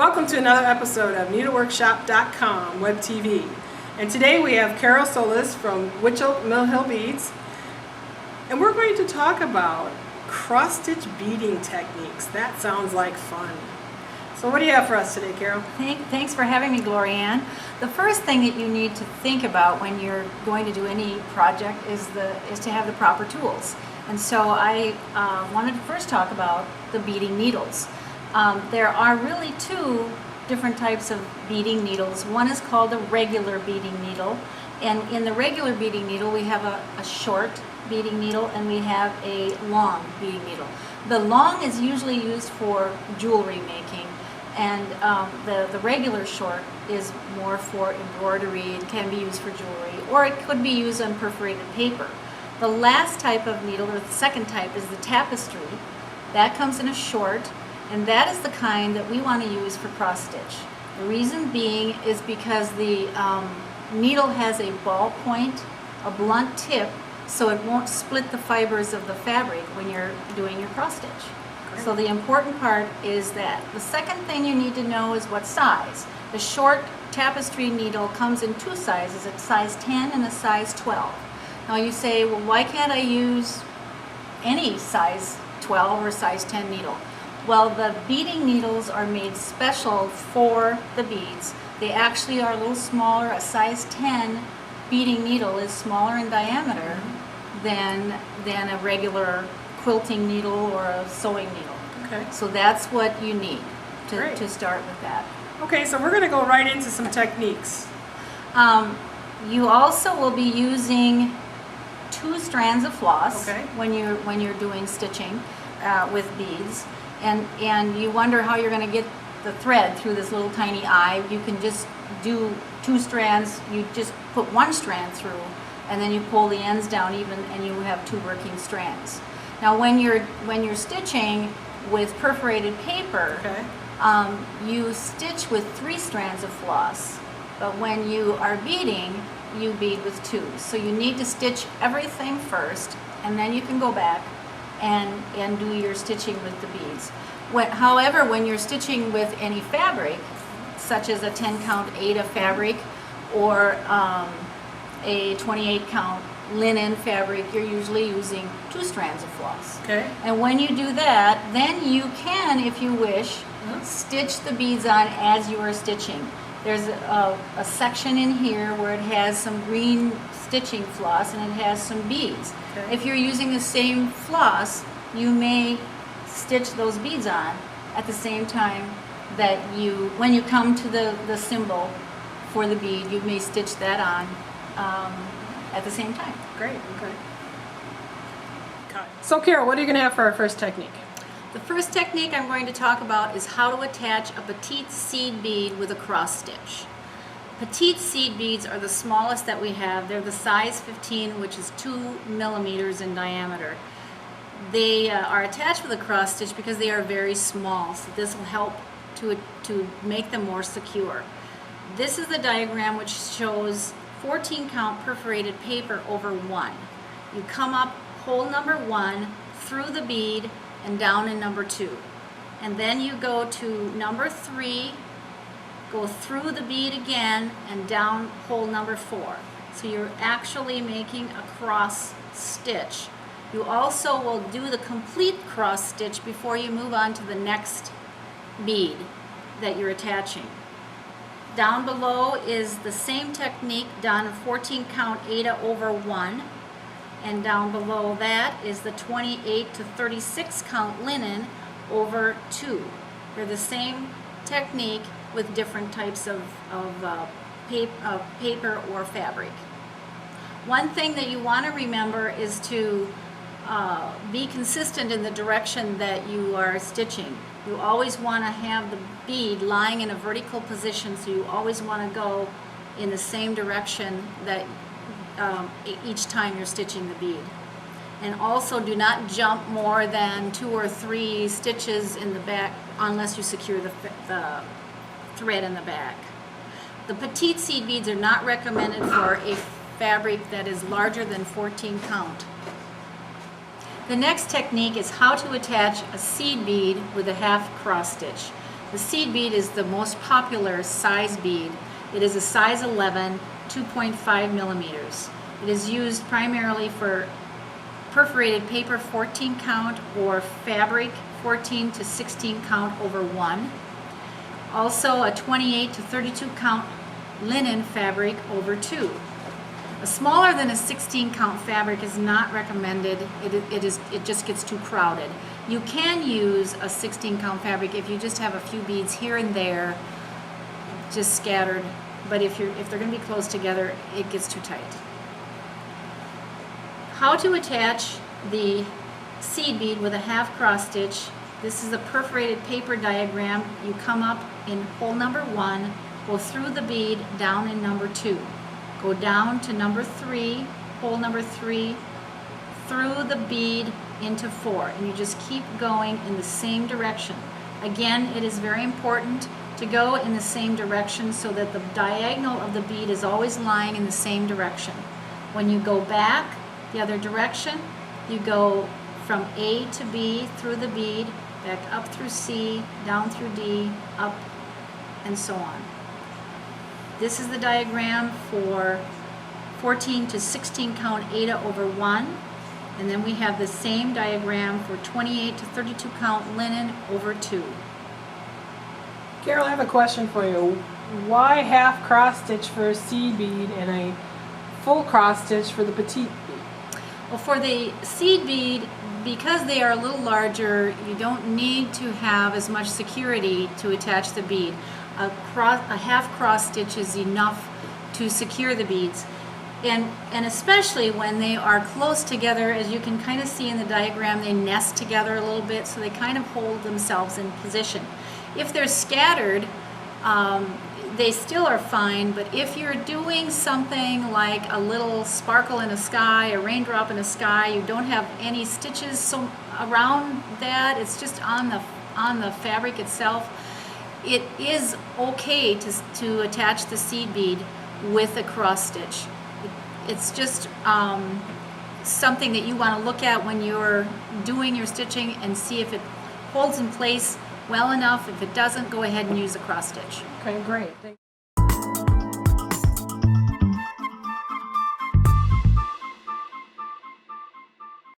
Welcome to another episode of NeedleWorkshop.com Web TV. And today we have Carol Solis from Winchell Mill Hill Beads. And we're going to talk about cross-stitch beading techniques. That sounds like fun. So what do you have for us today, Carol? Thanks for having me, Glorianne. The first thing that you need to think about when you're going to do any project is to have the proper tools. And so I wanted to first talk about the beading needles. There are really two different types of beading needles. One is called a regular beading needle, and in the regular beading needle we have a short beading needle and we have a long beading needle. The long is usually used for jewelry making, and the regular short is more for embroidery. It can be used for jewelry, or it could be used on perforated paper. The last type of needle, or the second type, is the tapestry. That comes in a short, and that is the kind that we want to use for cross stitch. The reason being is because the needle has a ball point, a blunt tip, so it won't split the fibers of the fabric when you're doing your cross stitch. Great. So the important part is that. The second thing you need to know is what size. The short tapestry needle comes in two sizes, a size 10 and a size 12. Now you say, well, why can't I use any size 12 or size 10 needle? Well, the beading needles are made special for the beads. They actually are a little smaller. A size 10 beading needle is smaller in diameter than a regular quilting needle or a sewing needle. Okay. So that's what you need to start with that. Okay, so we're going to go right into some techniques. You also will be using 2 strands of floss Okay. when you're doing stitching with beads, and you wonder how you're going to get the thread through this little tiny eye. You can just do 2 strands. You just put 1 strand through, and then you pull the ends down even, and you have 2 working strands. Now, when you're stitching with perforated paper, Okay. You stitch with 3 strands of floss, but when you are beading, you bead with 2. So you need to stitch everything first, and then you can go back and do your stitching with the beads. However, when you're stitching with any fabric, such as a 10 count Aida fabric or a 28 count linen fabric, you're usually using 2 strands of floss. Okay. And when you do that, then you can, if you wish, stitch the beads on as you are stitching. There's a section in here where it has some green stitching floss and it has some beads. Okay. If you're using the same floss, you may stitch those beads on at the same time that when you come to the symbol for the bead, you may stitch that on at the same time. Great. Okay. So Carol, what are you going to have for our first technique? The first technique I'm going to talk about is how to attach a petite seed bead with a cross stitch. Petite seed beads are the smallest that we have. They're the size 15, which is 2 millimeters in diameter. They are attached with a cross stitch because they are very small, so this will help to make them more secure. This is the diagram which shows 14 count perforated paper over 1. You come up hole number 1 through the bead and down in number 2, and then you go to number 3, go through the bead again and down hole number 4. So you're actually making a cross stitch. You also will do the complete cross stitch before you move on to the next bead that you're attaching. Down below is the same technique done, a 14 count Aida over 1. And down below that is the 28 to 36 count linen over 2. They're the same technique with different types of paper or fabric. One thing that you want to remember is to be consistent in the direction that you are stitching. You always want to have the bead lying in a vertical position, so you always want to go in the same direction that each time you're stitching the bead. And also do not jump more than 2 or 3 stitches in the back unless you secure the thread in the back. The petite seed beads are not recommended for a fabric that is larger than 14 count. The next technique is how to attach a seed bead with a half cross stitch. The seed bead is the most popular size bead. It is a size 11, 2.5 millimeters. It is used primarily for perforated paper 14 count or fabric 14 to 16 count over 1. Also a 28 to 32 count linen fabric over 2. A smaller than a 16 count fabric is not recommended. It just gets too crowded. You can use a 16 count fabric if you just have a few beads here and there, just scattered. But if they're going to be close together, it gets too tight. How to attach the seed bead with a half cross stitch. This is a perforated paper diagram. You come up in hole number 1, go through the bead down in number 2. Go down to number 3, hole number 3, through the bead into 4, and you just keep going in the same direction. Again, it is very important to go in the same direction so that the diagonal of the bead is always lying in the same direction. When you go back the other direction, you go from A to B through the bead, back up through C, down through D, up, and so on. This is the diagram for 14 to 16 count Aida over 1. And then we have the same diagram for 28 to 32 count linen over 2. Carol, I have a question for you. Why half cross stitch for a seed bead and a full cross stitch for the petite bead? Well, for the seed bead, because they are a little larger, you don't need to have as much security to attach the bead. A half cross stitch is enough to secure the beads. And especially when they are close together, as you can kind of see in the diagram, they nest together a little bit, so they kind of hold themselves in position. If they're scattered, they still are fine, but if you're doing something like a little sparkle in a sky, a raindrop in a sky, you don't have any stitches around that, it's just on the fabric itself, it is okay to attach the seed bead with a cross stitch. It's just something that you want to look at when you're doing your stitching and see if it holds in place well enough. If it doesn't, go ahead and use a cross stitch. Okay, great.